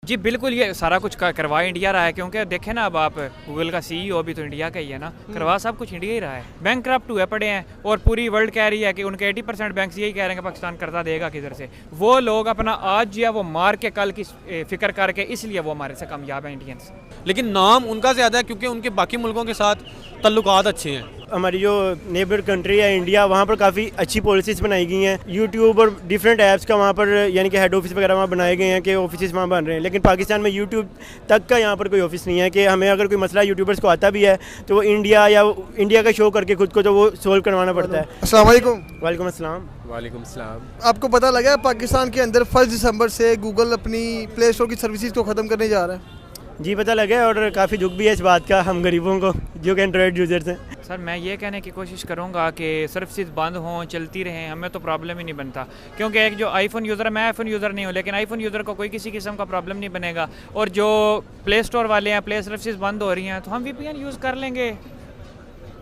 जी बिल्कुल, ये सारा कुछ करवा इंडिया रहा है, क्योंकि देखें ना, अब आप गूगल का सीईओ भी तो इंडिया का ही है ना, करवा सब कुछ इंडिया ही रहा है। बैंक करप्ट हुए पड़े हैं और पूरी वर्ल्ड कह रही है कि उनके 80% बैंक यही कह रहे हैं कि पाकिस्तान कर्जा देगा किधर से। वो लोग अपना आज जो है वो मार के कल की फिक्र करके, इसलिए वो हमारे से कामयाब है इंडियंस। लेकिन नाम उनका ज़्यादा है क्योंकि उनके बाकी मुल्कों के साथ तल्लुकात अच्छे हैं। हमारी जो नेबर कंट्री है इंडिया, वहाँ पर काफ़ी अच्छी पॉलिसीज़ बनाई गई हैं। यूट्यूब और डिफरेंट ऐप्स का वहाँ पर यानी कि हेड ऑफिस वगैरह वहाँ बनाए गए हैं कि ऑफिस वहाँ बन रहे हैं। लेकिन पाकिस्तान में यूट्यूब तक का यहाँ पर कोई ऑफिस नहीं है कि हमें अगर कोई मसला यूट्यूबर्स को आता भी है तो वो इंडिया का शो करके खुद को तो वो सोल्व करवाना पड़ता है। अस्सलाम वालेकुम। वालेकुम अस्सलाम। वालेकुम सलाम। आपको पता लगा है पाकिस्तान के अंदर 1 दिसंबर से गूगल अपनी प्ले स्टोर की सर्विसेज को ख़त्म करने जा रहा है? जी पता लगा, और काफ़ी दुख भी है इस बात का हम गरीबों को जो कि एंड्रॉयड यूज़र्स हैं। सर मैं ये कहने की कोशिश करूँगा कि सर्विसेज बंद हों, चलती रहें, हमें तो प्रॉब्लम ही नहीं बनता। क्योंकि एक जो आईफोन यूज़र है, मैं आईफोन यूज़र नहीं हूँ, लेकिन आईफोन यूज़र को कोई किसी किस्म का प्रॉब्लम नहीं बनेगा। और जो प्ले स्टोर वाले हैं, प्ले सर्विसेज बंद हो रही हैं, तो हम VPN यूज़ कर लेंगे।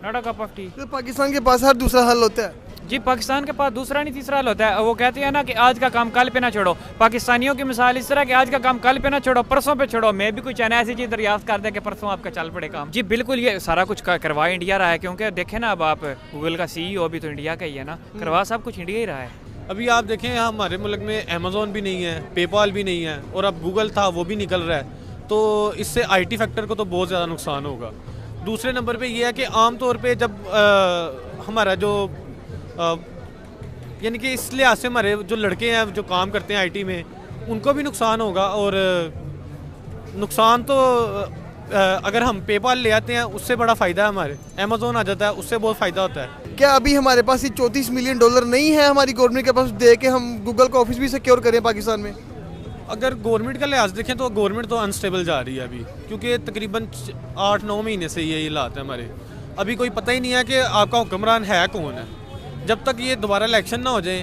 Not a cup of T. तो पाकिस्तान के पास हर दूसरा हल होता है। जी पाकिस्तान के पास दूसरा नहीं तीसरा हल होता है। वो कहते हैं ना कि आज का काम कल पे ना छोड़ो। पाकिस्तानियों की मिसाल इस तरह कि आज का काम कल पे ना छोड़ो, परसों पे छोड़ो। मैं भी कोई चाइना ऐसी चीज़ दरियाफ्त कर दे कि परसों आपका चल पड़े काम। जी बिल्कुल, ये सारा कुछ करवा इंडिया रहा है, क्योंकि देखें ना, अब आप गूगल का सीईओ भी तो इंडिया का ही है ना, करवा सब कुछ इंडिया ही रहा है। अभी आप देखें हमारे मुल्क में अमेज़ॉन भी नहीं है, पेपाल भी नहीं है, और अब गूगल था वो भी निकल रहा है। तो इससे IT सेक्टर को तो बहुत ज़्यादा नुकसान होगा। दूसरे नंबर पे ये है कि आम तौर पे जब हमारा जो यानी कि इस लिहाज से हमारे जो लड़के हैं जो काम करते हैं IT में, उनको भी नुकसान होगा। और नुकसान तो अगर हम पेपाल ले आते हैं उससे बड़ा फ़ायदा है, हमारे अमेज़ॉन आ जाता है उससे बहुत फ़ायदा होता है। क्या अभी हमारे पास ये $34 मिलियन नहीं है हमारी गवर्नमेंट के पास दे के हम गूगल का ऑफिस भी सिक्योर करें पाकिस्तान में? अगर गवर्नमेंट का लिहाज देखें तो गवर्नमेंट तो अनस्टेबल जा रही है अभी, क्योंकि तकरीबन 8-9 महीने से ये हालात है हमारे। अभी कोई पता ही नहीं है कि आपका हुक्मरान है कौन है। जब तक ये दोबारा इलेक्शन ना हो जाए,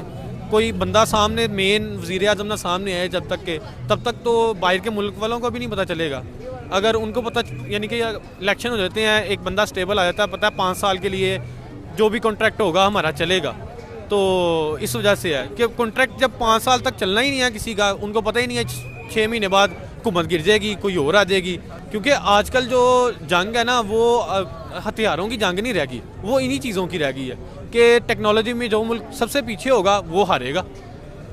कोई बंदा सामने मेन वज़ीर आज़म ना सामने आए जब तक के, तब तक तो बाहर के मुल्क वालों को भी नहीं पता चलेगा। अगर उनको पता यानी कि इलेक्शन हो जाते हैं, एक बंदा स्टेबल आ जाता है, पता है 5 साल के लिए जो भी कॉन्ट्रैक्ट होगा हमारा चलेगा। तो इस वजह से है कि कॉन्ट्रैक्ट जब 5 साल तक चलना ही नहीं है किसी का, उनको पता ही नहीं है 6 महीने बाद हुकूमत गिर जाएगी, कोई और आ जाएगी। क्योंकि आजकल जो जंग है ना, वो हथियारों की जंग नहीं रह गई, वो इन्हीं चीज़ों की रह गई है कि टेक्नोलॉजी में जो मुल्क सबसे पीछे होगा वो हारेगा,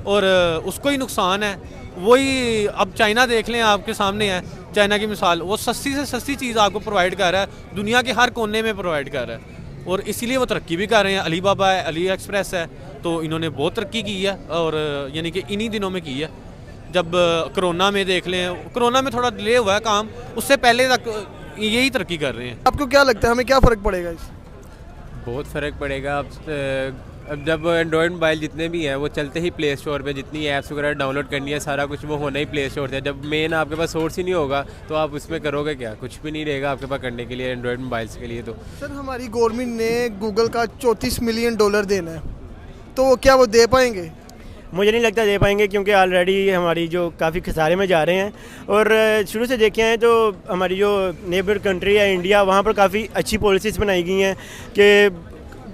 और उसको ही नुकसान है। वही अब चाइना देख लें, आपके सामने है चाइना की मिसाल। वो सस्ती से सस्ती चीज़ आपको प्रोवाइड कर रहा है, दुनिया के हर कोने में प्रोवाइड कर रहा है, और इसीलिए वो तरक्की भी कर रहे हैं। अलीबाबा है, अली एक्सप्रेस है, तो इन्होंने बहुत तरक्की की है, और यानी कि इन्हीं दिनों में की है। जब कोरोना में देख लें, कोरोना में थोड़ा डिले हुआ है काम, उससे पहले तक यही तरक्की कर रहे हैं। आपको क्या लगता है हमें क्या फ़र्क पड़ेगा इससे? बहुत फ़र्क पड़ेगा। अब जब एंड्रॉयड मोबाइल जितने भी हैं वो चलते ही प्ले स्टोर पे, जितनी ऐप्स वगैरह डाउनलोड करनी है सारा कुछ वो होना ही प्ले स्टोर से। जब मेन आपके पास सोर्स ही नहीं होगा तो आप उसमें करोगे क्या? कुछ भी नहीं रहेगा आपके पास करने के लिए एंड्रॉयड मोबाइल्स के लिए। तो सर हमारी गवर्नमेंट ने गूगल का $34 मिलियन देना है, तो क्या वो दे पाएंगे? मुझे नहीं लगता दे पाएंगे, क्योंकि ऑलरेडी हमारी जो काफ़ी खसारे में जा रहे हैं। और शुरू से देखे हैं तो हमारी जो नेबर कंट्री है इंडिया, वहाँ पर काफ़ी अच्छी पॉलिसीज़ बनाई गई हैं कि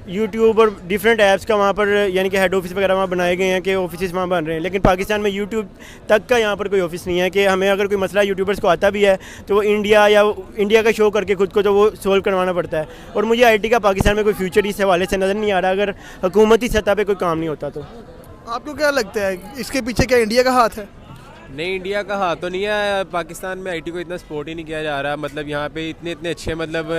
यूट्यूब और डिफरेंट ऐप्स का वहाँ पर यानी कि हेड ऑफिस वगैरह वहाँ बनाए गए हैं कि ऑफिस वहाँ बन रहे हैं। लेकिन पाकिस्तान में यूट्यूब तक का यहाँ पर कोई ऑफिस नहीं है कि हमें अगर कोई मसला यूट्यूबर्स को आता भी है तो वो इंडिया का शो करके खुद को तो वो सोल्व करवाना पड़ता है। और मुझे IT का पाकिस्तान में कोई फ्यूचर इस हवाले से नज़र नहीं आ रहा, अगर हुकूमती सतह पर कोई काम नहीं होता तो। आपको क्या लगता है इसके पीछे क्या इंडिया का हाथ है? नहीं, इंडिया का हाथ तो नहीं है। पाकिस्तान में IT को इतना सपोर्ट ही नहीं किया जा रहा। मतलब यहाँ पे इतने अच्छे मतलब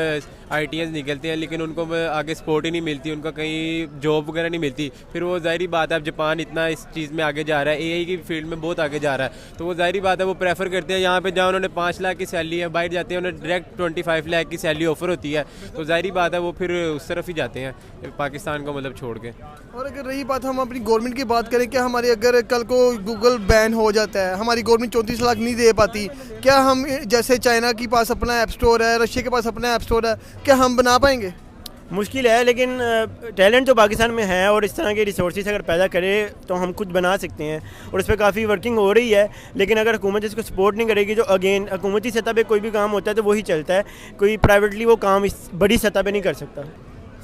ITians निकलते हैं, लेकिन उनको आगे सपोर्ट ही नहीं मिलती, उनका कहीं जॉब वगैरह नहीं मिलती। फिर वो ज़ाहिरी बात है, अब जापान इतना इस चीज़ में आगे जा रहा है, AI की फील्ड में बहुत आगे जा रहा है, तो वो ज़ाहिरी बात है वो प्रेफर करते हैं यहाँ पे जहाँ उन्होंने 5 लाख की सैलरी है, बाहर जाते हैं उन्हें डायरेक्ट 25 लाख की सैलरी ऑफर होती है, तो ज़ाहिरी बात है वो फिर उस तरफ ही जाते हैं पाकिस्तान को मतलब छोड़ के। और अगर रही बात हम अपनी गवर्नमेंट की बात करें, क्या हमारे अगर कल को गूगल बैन हो जाता है, हमारी गवर्नमेंट 34 लाख नहीं दे पाती, क्या हम जैसे चाइना के पास अपना ऐप स्टोर है, रशिया के पास अपना ऐप स्टोर है, क्या हम बना पाएंगे? मुश्किल है, लेकिन टैलेंट तो पाकिस्तान में है, और इस तरह के रिसोर्सेज अगर पैदा करे तो हम खुद बना सकते हैं, और इस पर काफ़ी वर्किंग हो रही है। लेकिन अगर हुकूमत इसको सपोर्ट नहीं करेगी, जो अगेन हुकूमती सतह पे कोई भी काम होता है तो वही चलता है, कोई प्राइवेटली वो काम इस बड़ी सतह पे नहीं कर सकता।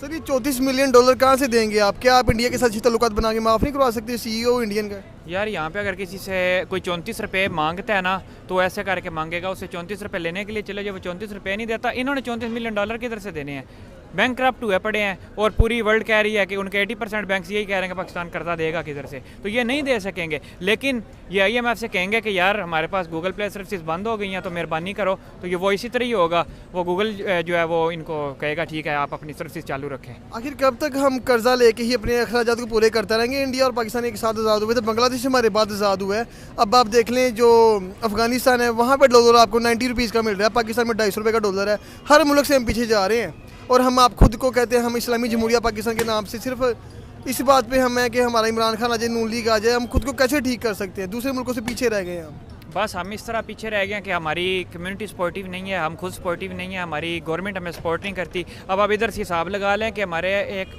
सर ये 34 मिलियन डॉलर कहाँ से देंगे आप? क्या आप इंडिया के साथ अच्छी ताल्लुकात बना के माफ़ नहीं करवा सकते CEO इंडियन का? यार यहाँ पे अगर किसी से कोई 34 रुपये मांगता है ना तो ऐसे करके मांगेगा, उससे 34 रुपये लेने के लिए चले, जब वो 34 रुपये नहीं देता, इन्होंने 34 मिलियन डॉलर किधर से देने हैं? बैंक करप्ट हुए पड़े हैं और पूरी वर्ल्ड कह रही है कि उनके 80% बैंक यही कह रहे हैं कि पाकिस्तान कर्जा देगा किधर से, तो ये नहीं दे सकेंगे। लेकिन ये IMF से कहेंगे कि यार हमारे पास गूगल प्ले सर्विसेज बंद हो गई हैं तो मेहरबानी करो, तो ये वो इसी तरह ही होगा, वो गूगल जो है वो इनको कहेगा ठीक है आप अपनी सर्विसेज चालू रखें। आखिर कब तक हम कर्जा लेके ही अपने अखराजात को पूरे करते रहेंगे? इंडिया और पाकिस्तान एक साथ आज़ाद हुए थे, बांग्लादेश हमारे बाद आज़ाद हुआ है। अब आप देख लें जो अफगानिस्तान है वहाँ पर डॉलर आपको 90 रुपीज़ का मिल रहा है, पाकिस्तान में 250 रुपये का डॉलर है। हर मुल्क से हम पीछे जा रहे हैं और हम आप खुद को कहते हैं हम इस्लामी जमहूरिया पाकिस्तान के नाम से सिर्फ इस बात पे हम हैं कि हमारा इमरान खान आ जाए, नून लीग आ जाए, हम खुद को कैसे ठीक कर सकते हैं? दूसरे मुल्कों से पीछे रह गए हैं हम। बस हम इस तरह पीछे रह गए हैं कि हमारी कम्युनिटी सपोर्टिव नहीं है, हम खुद सपोर्टिव नहीं है, हमारी गवर्नमेंट हमें सपोर्ट नहीं करती। अब आप इधर से हिसाब लगा लें कि हमारे एक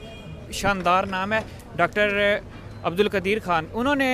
शानदार नाम है डॉक्टर अब्दुल कदीर खान, उन्होंने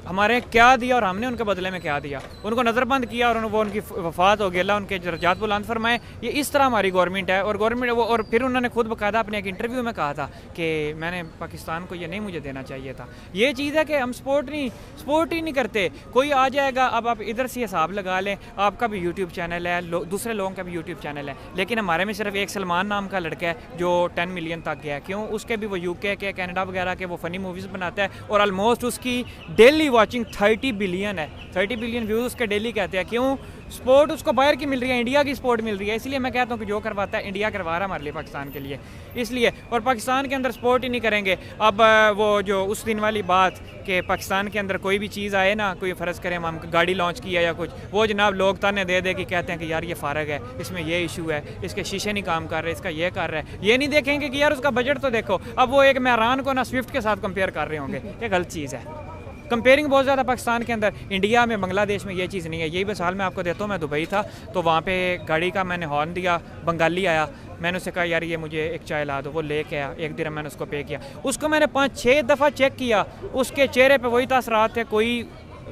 हमारे क्या दिया और हमने उनके बदले में क्या दिया? उनको नज़रबंद किया और वो उनकी वफ़ात हो गई, अल्लाह उनके दर्जात बुलंद फरमाए। ये इस तरह हमारी गवर्नमेंट है और गवर्नमेंट वो, और फिर उन्होंने खुद बकायदा अपने एक इंटरव्यू में कहा था कि मैंने पाकिस्तान को ये नहीं मुझे देना चाहिए था। ये चीज़ है कि हम सपोर्ट ही नहीं करते। कोई आ जाएगा, अब आप इधर से हिसाब लगा लें, आपका भी यूट्यूब चैनल है, दूसरे लोगों का भी यूट्यूब चैनल है, लेकिन हमारे में सिर्फ एक सलमान नाम का लड़का है जो 10 मिलियन तक गया। क्यों? उसके भी वो UK के, कनाडा वगैरह के वो फ़नी मूवीज़ बनाता है और ऑलमोस्ट उसकी डेली वॉचिंग 30 बिलियन है। 30 बिलियन व्यूज़ उसके डेली कहते हैं। क्यों? स्पोर्ट उसको बाहर की मिल रही है, इंडिया की स्पोर्ट मिल रही है। इसलिए मैं कहता हूँ कि जो करवाता है इंडिया करवा रहा है हमारे लिए, पाकिस्तान के लिए, इसलिए। और पाकिस्तान के अंदर स्पोर्ट ही नहीं करेंगे। अब वो जो उस दिन वाली बात कि पाकिस्तान के अंदर कोई भी चीज़ आए ना, कोई फ़र्ज़ करें हम गाड़ी लॉन्च किया या कुछ, वो जनाब लोग ताने दे के कहते हैं कि यार ये फ़ारग है, इसमें ये इशू है, इसके शीशे नहीं काम कर रहे, इसका ये कर रहा है। ये नहीं देखेंगे कि यार उसका बजट तो देखो। अब वो एक मेहरान को ना स्विफ्ट के साथ कंपेयर कर रहे होंगे, ये गलत चीज़ है। कंपेयरिंग बहुत ज़्यादा पाकिस्तान के अंदर, इंडिया में, बांग्लादेश में ये चीज़ नहीं है। यही मिसाल मैं आपको देता हूँ, मैं दुबई था तो वहाँ पे गाड़ी का मैंने हॉर्न दिया, बंगाली आया, मैंने उससे कहा यार ये मुझे एक चाय ला दो, वो लेके आया, 1 दिन मैंने उसको पे किया। उसको मैंने 5-6 दफ़ा चेक किया, उसके चेहरे पे वही तासरात थे, कोई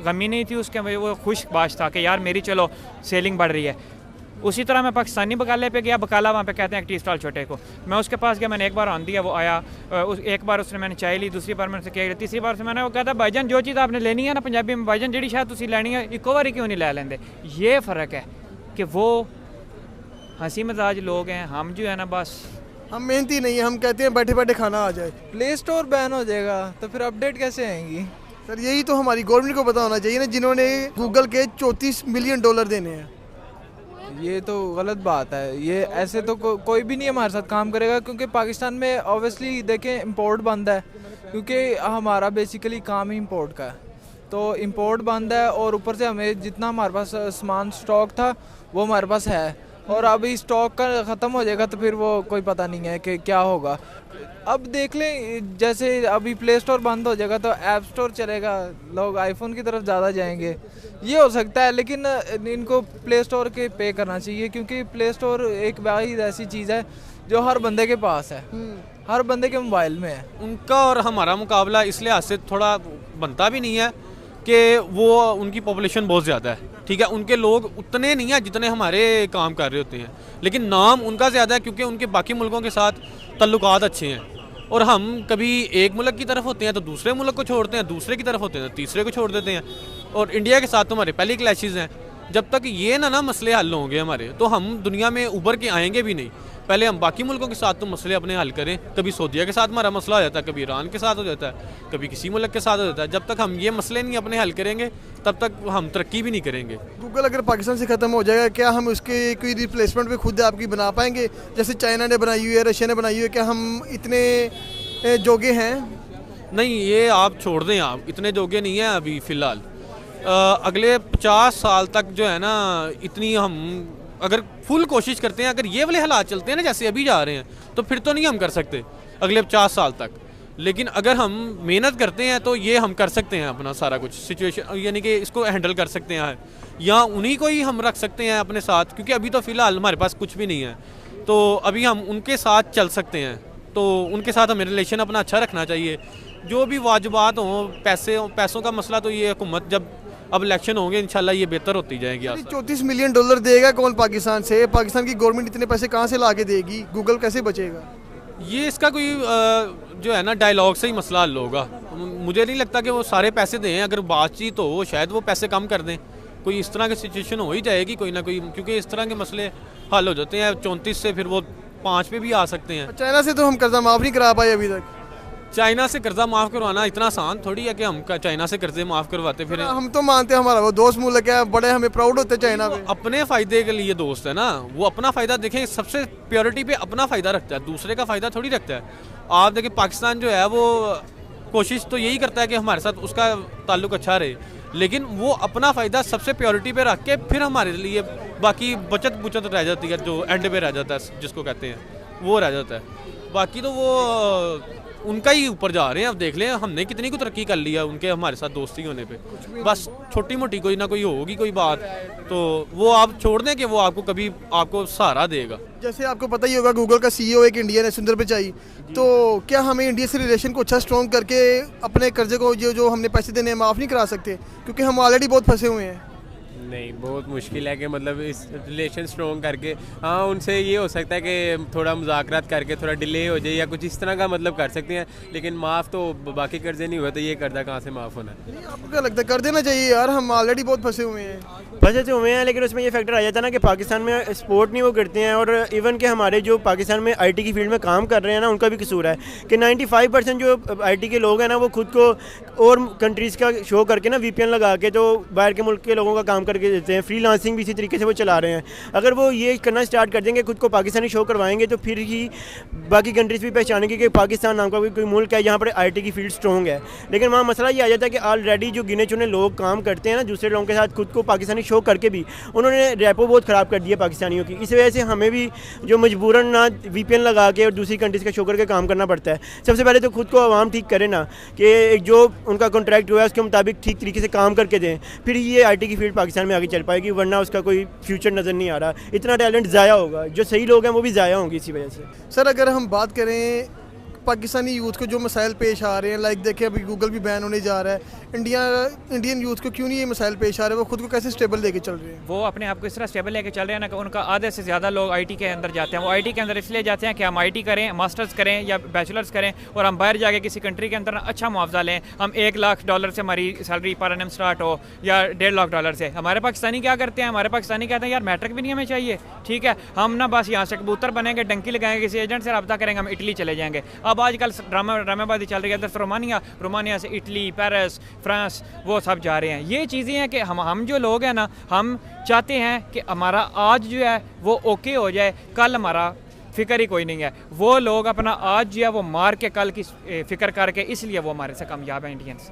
गमी नहीं थी उसके, वो खुशबाश था कि यार मेरी चलो सेलिंग बढ़ रही है। उसी तरह मैं पाकिस्तानी बकाले पे गया, बकाला वहाँ पे कहते हैं एक टी स्टॉल छोटे को, मैं उसके पास गया, मैंने एक बार ऑन दिया, वो आया, एक बार उसने मैंने चाय ली, दूसरी बार मैंने उससे क्या, तीसरी बार से मैंने वो कहता भाईजान जो चीज़ आपने लेनी है ना, पंजाबी में भाईजान जी शायद तुसी लैनी है इको बारी क्यों नहीं लै लेंदे। ये फ़र्क है कि वो हंसी मजाज लोग हैं, हम जो है ना बस हम मेहनती नहीं है, हम कहते हैं बैठे बैठे खाना आ जाए। प्ले स्टोर बैन हो जाएगा तो फिर अपडेट कैसे आएंगी? सर यही तो हमारी गवर्नमेंट को पता होना चाहिए ना, जिन्होंने गूगल के 34 मिलियन डॉलर देने हैं। ये तो गलत बात है। ये ऐसे तो कोई भी नहीं हमारे साथ काम करेगा, क्योंकि पाकिस्तान में ऑब्वियसली देखें इंपोर्ट बंद है, क्योंकि हमारा बेसिकली काम ही इंपोर्ट का है, तो इंपोर्ट बंद है और ऊपर से हमें जितना हमारे पास सामान स्टॉक था वो हमारे पास है, और अभी स्टॉक का ख़त्म हो जाएगा तो फिर वो कोई पता नहीं है कि क्या होगा। अब देख लें, जैसे अभी प्ले स्टोर बंद हो जाएगा तो ऐप स्टोर चलेगा, लोग आईफोन की तरफ ज़्यादा जाएंगे, ये हो सकता है। लेकिन इनको प्ले स्टोर के पे करना चाहिए, क्योंकि प्ले स्टोर एक वाहिद ऐसी चीज़ है जो हर बंदे के पास है, हर बंदे के मोबाइल में है। उनका और हमारा मुकाबला इस लिहाज से थोड़ा बनता भी नहीं है कि वो उनकी पॉपुलेशन बहुत ज़्यादा है, ठीक है, उनके लोग उतने नहीं हैं जितने हमारे काम कर रहे होते हैं, लेकिन नाम उनका ज़्यादा है क्योंकि उनके बाकी मुल्कों के साथ तल्लुकात अच्छे हैं। और हम कभी एक मुल्क की तरफ होते हैं तो दूसरे मुल्क को छोड़ते हैं, दूसरे की तरफ होते हैं तो तीसरे को छोड़ देते हैं। और इंडिया के साथ तो हमारे पहले क्लैशेज़ हैं। जब तक ये ना मसले हल होंगे हमारे, तो हम दुनिया में उभर के आएंगे भी नहीं। पहले हम बाकी मुल्कों के साथ तो मसले अपने हल करें। कभी सऊदीया के साथ हमारा मसला हो जाता है, कभी ईरान के साथ हो जाता है, कभी किसी मुल्क के साथ हो जाता है। जब तक हम ये मसले नहीं अपने हल करेंगे तब तक हम तरक्की भी नहीं करेंगे। गूगल अगर पाकिस्तान से ख़त्म हो जाएगा, क्या हम उसके कोई रिप्लेसमेंट पे खुद आपकी बना पाएंगे? जैसे चाइना ने बनाई हुई है, रशिया ने बनाई हुई है, क्या हम इतने जोगे हैं? नहीं, ये आप छोड़ दें, आप इतने जोगे नहीं हैं अभी फ़िलहाल। अगले 50 साल तक जो है ना, इतनी हम अगर फुल कोशिश करते हैं, अगर ये वाले हालात चलते हैं ना जैसे अभी जा रहे हैं, तो फिर तो नहीं हम कर सकते अगले 50 साल तक। लेकिन अगर हम मेहनत करते हैं तो ये हम कर सकते हैं अपना सारा कुछ सिचुएशन, यानी कि इसको हैंडल कर सकते हैं, या उन्हीं को ही हम रख सकते हैं अपने साथ, क्योंकि अभी तो फ़िलहाल हमारे पास कुछ भी नहीं है। तो अभी हम उनके साथ चल सकते हैं, तो उनके साथ हमें रिलेशन अपना अच्छा रखना चाहिए। जो भी वाजिबात हों, पैसों का मसला, तो ये हुकूमत जब अब इलेक्शन होंगे इंशाल्लाह ये बेहतर होती जाएगी। 34 मिलियन डॉलर देगा कौन पाकिस्तान से? पाकिस्तान की गवर्नमेंट इतने पैसे कहाँ से ला के देगी? गूगल कैसे बचेगा? ये इसका कोई जो है ना डायलॉग से ही मसला हल होगा। मुझे नहीं लगता कि वो सारे पैसे दें, अगर बातचीत हो शायद वो पैसे कम कर दें, कोई इस तरह की सिचुएशन हो ही जाएगी कोई ना कोई, क्योंकि इस तरह के मसले हल हो जाते हैं 34 से फिर वो 5 पे भी आ सकते हैं। चाइना से तो हम कर्जा माफ़ नहीं करा पाए अभी तक। चाइना से कर्जा माफ़ करवाना इतना आसान थोड़ी है कि हम चाइना से कर्जे माफ़ करवाते फिर। हम तो मानते हैं हमारा वो दोस्त मुल्क है, बड़े हमें प्राउड होते हैं चाइना पे। अपने फ़ायदे के लिए दोस्त है ना, वो अपना फ़ायदा देखें, सबसे प्योरिटी पे अपना फ़ायदा रखता है, दूसरे का फ़ायदा थोड़ी रखता है। आप देखें पाकिस्तान जो है वो कोशिश तो यही करता है कि हमारे साथ उसका ताल्लुक अच्छा रहे, लेकिन वो अपना फ़ायदा सबसे प्योरिटी पे रख के फिर हमारे लिए बाकी बचत बुचत रह जाती है, जो एंड पे रह जाता है जिसको कहते हैं वो रह जाता है। बाकी तो वो उनका ही ऊपर जा रहे हैं। अब देख लें हमने कितनी को तरक्की कर लिया उनके हमारे साथ दोस्ती होने पे, बस छोटी मोटी कोई ना कोई होगी कोई बात तो वो आप छोड़ दें कि वो आपको कभी आपको सहारा देगा। जैसे आपको पता ही होगा गूगल का CEO एक इंडियन है, सुंदर पिचाई। तो क्या हमें इंडिया से रिलेशन को अच्छा स्ट्रॉन्ग करके अपने कर्जे को जो हमने पैसे देने हैं माफ़ नहीं करा सकते, क्योंकि हम ऑलरेडी बहुत फंसे हुए हैं? नहीं, बहुत मुश्किल है कि मतलब इस रिलेशन स्ट्रॉन्ग करके, हाँ उनसे ये हो सकता है कि थोड़ा मुज़ाकरात करके थोड़ा डिले हो जाए या कुछ इस तरह का मतलब कर सकते हैं, लेकिन माफ़ तो बाकी कर्जे नहीं हुए तो ये कर्जा कहाँ से माफ़ होना है। आपको क्या लगता है कर देना चाहिए यार, हम ऑलरेडी बहुत फंसे हुए हैं? फंसे तो हुए हैं, लेकिन उसमें ये फैक्टर आ जाता है ना कि पाकिस्तान में सपोर्ट नहीं वो करते हैं, और इवन के हमारे जो पाकिस्तान में IT की फील्ड में काम कर रहे हैं ना उनका भी कसूर है कि 95% जो IT के लोग हैं ना वो खुद को और कंट्रीज़ का शो करके ना VPN लगा के तो बाहर के मुल्क के लोगों का काम करके देते हैं। फ्रीलांसिंग भी इसी तरीके से वो चला रहे हैं। अगर वो ये करना स्टार्ट कर देंगे, खुद को पाकिस्तानी शो करवाएंगे, तो फिर ही बाकी कंट्रीज़ भी पहचानेंगे कि पाकिस्तान नाम का कोई मुल्क है जहाँ पर IT की फील्ड स्ट्रॉन्ग है। लेकिन वहाँ मसला ये आ जाता है कि ऑलरेडी जो गिने चुने लोग काम करते हैं ना दूसरे लोगों के साथ खुद को पाकिस्तानी शो करके भी उन्होंने रेपो बहुत ख़राब कर दिया पाकिस्तानियों की। इस वजह से हमें भी जो मजबूरन ना VPN लगा के और दूसरी कंट्रीज़ का शो करके काम करना पड़ता है। सबसे पहले तो खुद को आवाम ठीक करे ना कि जो उनका कॉन्ट्रैक्ट हुआ है उसके मुताबिक ठीक तरीके से काम करके दें, फिर ये IT की फील्ड पाकिस्तान में आगे चल पाएगी, वरना उसका कोई फ्यूचर नज़र नहीं आ रहा। इतना टैलेंट ज़ाया होगा, जो सही लोग हैं वो भी ज़ाया होंगे इसी वजह से। सर अगर हम बात करें पाकिस्तानी यूथ को जो मसाइल पेश आ रहे हैं, लाइक देखें अभी गूगल भी बैन होने जा रहा है, इंडियन यूथ को क्यों नहीं ये मसाइल पेश आ रहे हैं? वो खुद को कैसे स्टेबल लेके चल रहे हैं? वो अपने आप को इस तरह स्टेबल लेके चल रहे हैं ना कि उनका आधे से ज़्यादा लोग IT के अंदर जाते हैं। वो IT के अंदर इसलिए जाते हैं कि हम IT करें, मास्टर्स करें या बैचलर्स करें और हम बाहर जाके किसी कंट्री के अंदर अच्छा मुआवजा लें। हम $1 लाख से हमारी सैलरी पर एनम स्टार्ट हो या $1.5 लाख से। हमारे पाकिस्तानी क्या करते हैं? हमारे पाकिस्तानी कहते हैं यार मैट्रिक भी नहीं हमें चाहिए, ठीक है, हम ना बस यहाँ से कबूतर बनेंगे, डंकी लगाएंगे, किसी एजेंट से रब्ता करेंगे, हम इटली चले जाएंगे। अब आजकल ड्रामेबाजी चल रही है, इधर रोमानिया से इटली, पेरिस, फ्रांस, वो सब जा रहे हैं। ये चीज़ें हैं कि हम जो लोग हैं ना, हम चाहते हैं कि हमारा आज जो है वो ओके हो जाए, कल हमारा फिक्र ही कोई नहीं है। वो लोग अपना आज जो है वो मार के कल की फिक्र करके, इसलिए वो हमारे से कामयाब हैं इंडियंस।